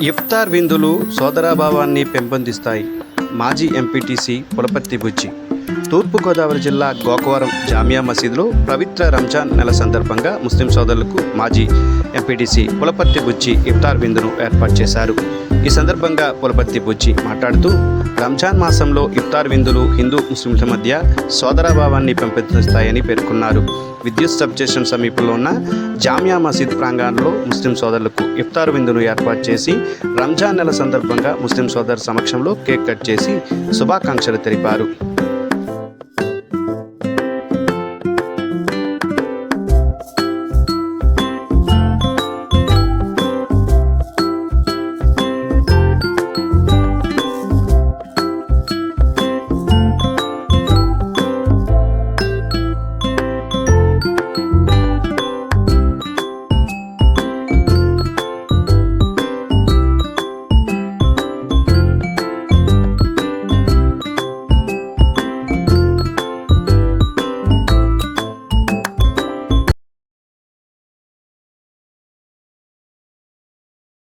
ఇఫ్తార్ విందులు సోదరాభావాన్ని పెంపొందిస్తాయి. మాజీ ఎంపీటీసీ పులపర్తి బుచ్చి. తూర్పుగోదావరి జిల్లా గోకవరం జామియా మసీదులో పవిత్ర రంజాన్ నెల సందర్భంగా ముస్లిం సోదరులకు మాజీ ఎంపీటీసీ పులపర్తి బుచ్చి ఇఫ్తార్ విందును ఏర్పాటు చేశారు. ఈ సందర్భంగా పులపర్తి బుచ్చి మాట్లాడుతూ రంజాన్ మాసంలో ఇఫ్తార్ విందులు హిందూ ముస్లింల మధ్య సోదరాభావాన్ని పెంపొందిస్తాయని పేర్కొన్నారు. విద్యుత్ సబ్స్టేషన్ సమీపంలో ఉన్న జామియా మసీద్ ప్రాంగణంలో ముస్లిం సోదరులకు ఇఫ్తార్ విందును ఏర్పాటు చేసి రంజాన్ నెల సందర్భంగా ముస్లిం సోదరు సమక్షంలో కేక్ కట్ చేసి శుభాకాంక్షలు తెలిపారు.